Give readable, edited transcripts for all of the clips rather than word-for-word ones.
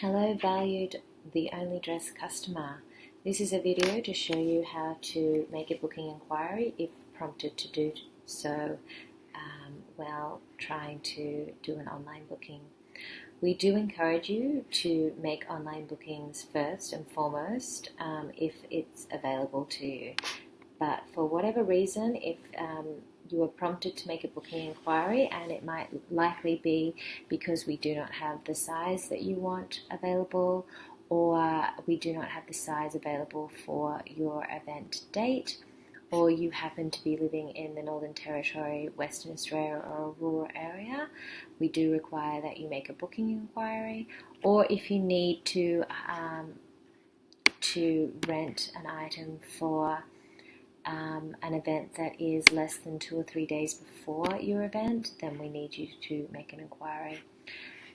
Hello valued TheOnlyDress customer. This is a video to show you how to make a booking inquiry if prompted to do so while trying to do an online booking. We do encourage you to make online bookings first and foremost if it's available to you. But for whatever reason, if you are prompted to make a booking inquiry, and it might likely be because we do not have the size that you want available, or we do not have the size available for your event date, or you happen to be living in the Northern Territory, Western Australia, or a rural area, we do require that you make a booking inquiry. Or if you need to rent an item for an event that is less than 2 or 3 days before your event, then we need you to make an inquiry.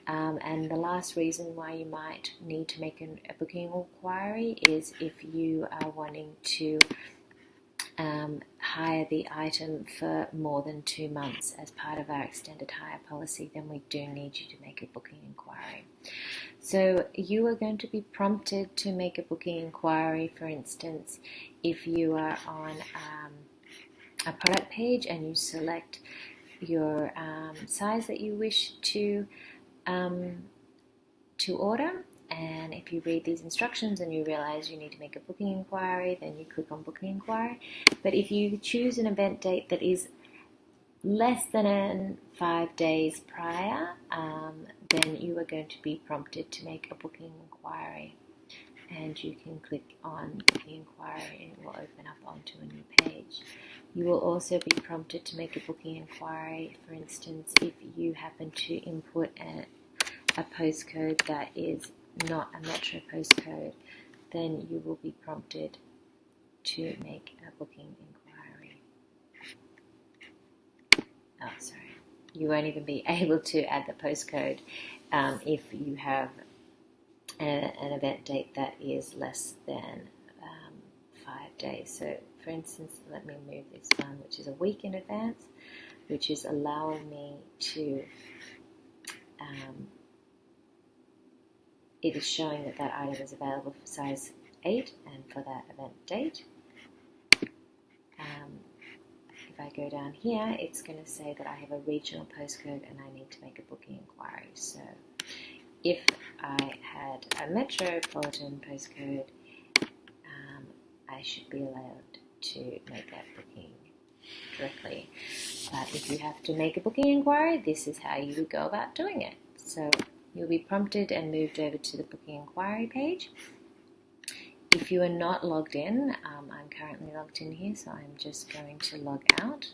And the last reason why you might need to make a booking inquiry is if you are wanting to hire the item for more than 2 months as part of our extended hire policy, then we do need you to make a booking inquiry. So you are going to be prompted to make a booking inquiry, for instance, if you are on a product page and you select your size that you wish to order, and if you read these instructions and you realize you need to make a booking inquiry, then you click on booking inquiry. But if you choose an event date that is less than 5 days prior, then you are going to be prompted to make a booking inquiry. And you can click on booking inquiry and it will open up onto a new page. You will also be prompted to make a booking inquiry, for instance, if you happen to input a postcode that is not a metro postcode, then you will be prompted to make a booking inquiry. Oh, sorry. You won't even be able to add the postcode if you have an event date that is less than 5 days. So, for instance, let me move this one, which is a week in advance, which is allowing me to it is showing that that item is available for size 8 and for that event date. If I go down here, it's going to say that I have a regional postcode and I need to make a booking inquiry. So if I had a metropolitan postcode, I should be allowed to make that booking directly. But if you have to make a booking inquiry, this is how you would go about doing it. So you'll be prompted and moved over to the booking inquiry page. If you are not logged in, I'm currently logged in here, so I'm just going to log out.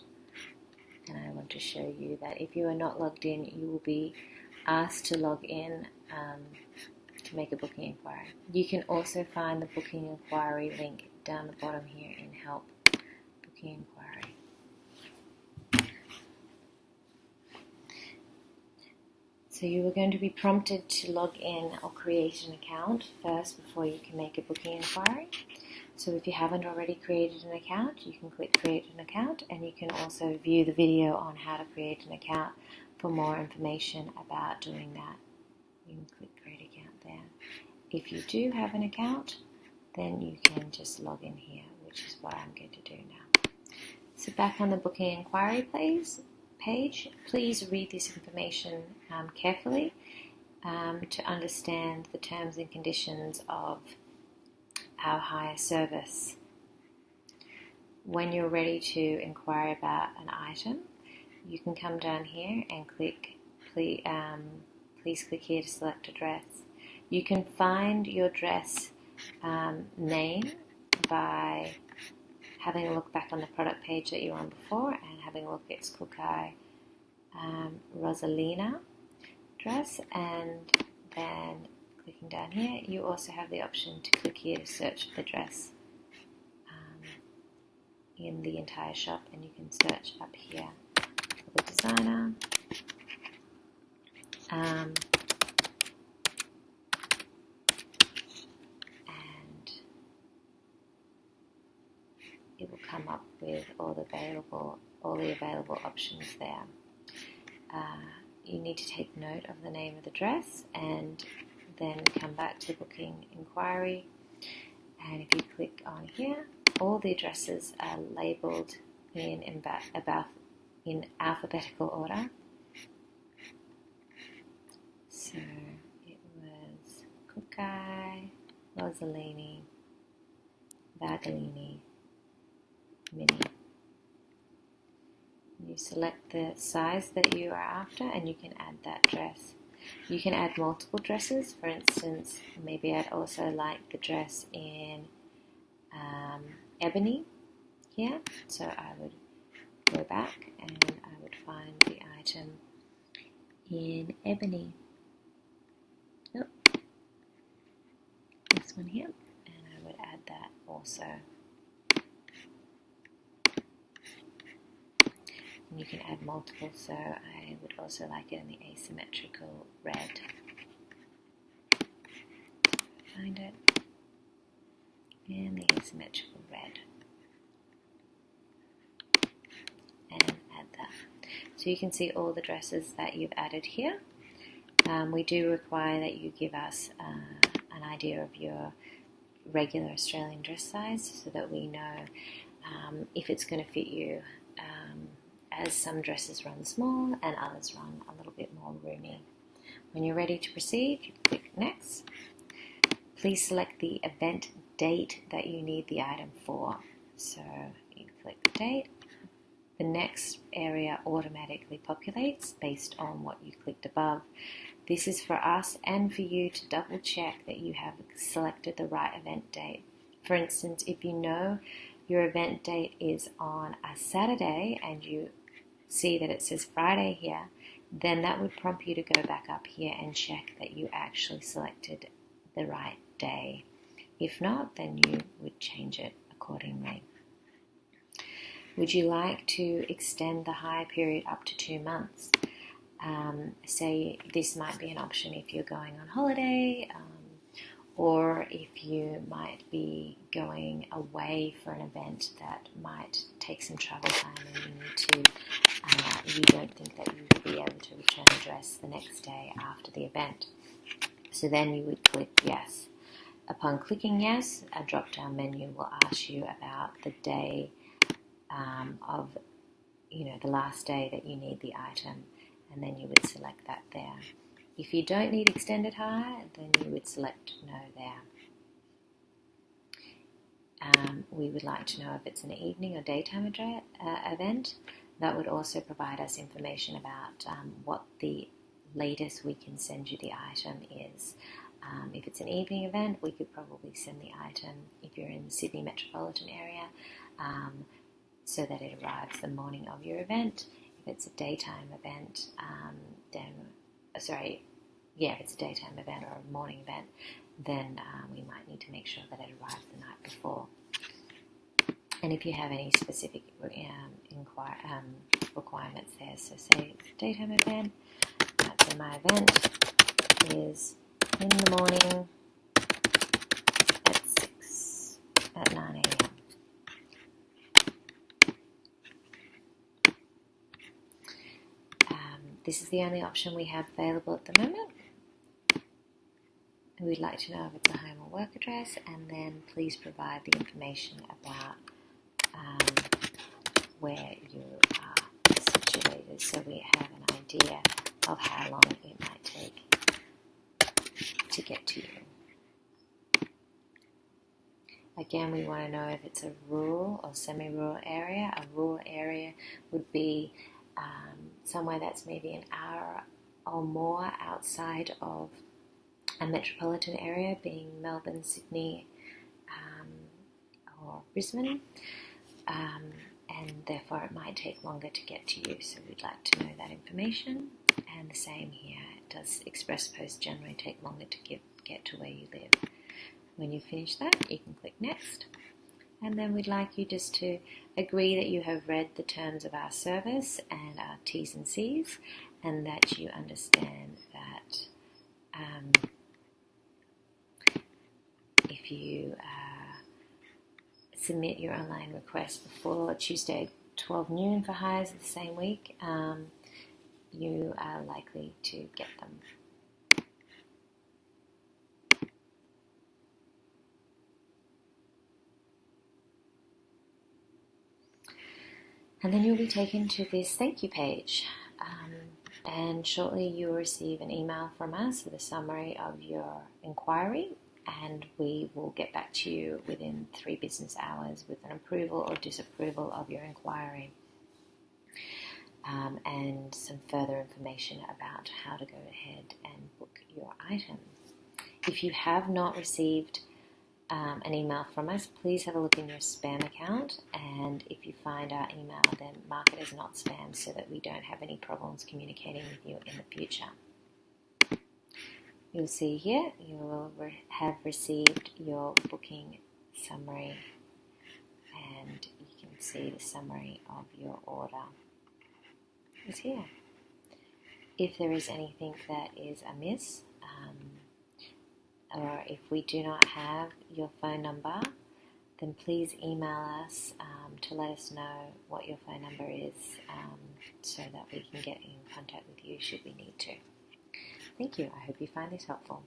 And I want to show you that if you are not logged in, you will be asked to log in to make a booking inquiry. You can also find the booking inquiry link down the bottom here in Help Booking Inquiry. So you are going to be prompted to log in or create an account first before you can make a booking inquiry. So if you haven't already created an account, you can click Create an Account, and you can also view the video on how to create an account for more information about doing that. You can click Create Account there. If you do have an account, then you can just log in here, which is what I'm going to do now. So back on the booking inquiry page, please read this information carefully to understand the terms and conditions of our hire service. When you're ready to inquire about an item, you can come down here and click, please click here to select a dress. You can find your dress name by having a look back on the product page that you were on before and having a look at its Kukai Rosalina dress, and then clicking down here, you also have the option to click here to search for the dress in the entire shop, and you can search up here for the designer. And it will come up with all the available options there. You need to take note of the name of the dress and then come back to booking inquiry, and if you click on here, all the addresses are labelled in alphabetical order. So it was Cookai, Rosalini, Bagalini, Mini. You select the size that you are after and you can add that dress. You can add multiple dresses. For instance, maybe I'd also like the dress in ebony here. So I would go back and I would find the item in ebony. Oh, this one here. And I would add that also. And you can add multiple, so I would also like it in the asymmetrical red. Find it. And the asymmetrical red. And add that. So you can see all the dresses that you've added here. We do require that you give us an idea of your regular Australian dress size so that we know if it's going to fit you, as some dresses run small and others run a little bit more roomy. When you're ready to proceed, you click Next. Please select the event date that you need the item for. So you click Date. The next area automatically populates based on what you clicked above. This is for us and for you to double check that you have selected the right event date. For instance, if you know your event date is on a Saturday and you see that it says Friday here, then that would prompt you to go back up here and check that you actually selected the right day. If not, then you would change it accordingly. Would you like to extend the hire period up to 2 months? Say this might be an option if you're going on holiday, or if you might be going away for an event that might take some travel time and you need to, you don't think that you will be able to return a dress the next day after the event. So then you would click Yes. Upon clicking Yes, a drop-down menu will ask you about the day of, the last day that you need the item, and then you would select that there. If you don't need extended hire, then you would select No there. We would like to know if it's an evening or daytime event. That would also provide us information about what the latest we can send you the item is. If it's an evening event, we could probably send the item, if you're in the Sydney metropolitan area, so that it arrives the morning of your event. If it's a daytime event, if it's a daytime event or a morning event, then we might need to make sure that it arrives the night before. And if you have any specific requirements there, so say it's a daytime event, so my event is in the morning at 9 a.m. This is the only option we have available at the moment. We'd like to know if it's a home or work address, and then please provide the information about where you are situated, so we have an idea of how long it might take to get to you. Again, we want to know if it's a rural or semi-rural area. A rural area would be somewhere that's maybe an hour or more outside of a metropolitan area, being Melbourne, Sydney, or Brisbane, and therefore it might take longer to get to you, so we'd like to know that information. And the same here, does express post generally take longer to get to where you live? When you finish that, you can click Next, and then we'd like you just to agree that you have read the terms of our service and our T's and C's, and that you understand that if you submit your online request before Tuesday 12 noon for hires of the same week, you are likely to get them. And then you'll be taken to this thank you page. And shortly you'll receive an email from us with a summary of your inquiry, and we will get back to you within 3 business hours with an approval or disapproval of your inquiry, and some further information about how to go ahead and book your items. If you have not received an email from us, please have a look in your spam account, and if you find our email, then mark it as not spam so that we don't have any problems communicating with you in the future. You'll see here you will have received your booking summary, and you can see the summary of your order is here. If there is anything that is amiss, or if we do not have your phone number, then please email us to let us know what your phone number is, so that we can get in contact with you should we need to. Thank you. I hope you find this helpful.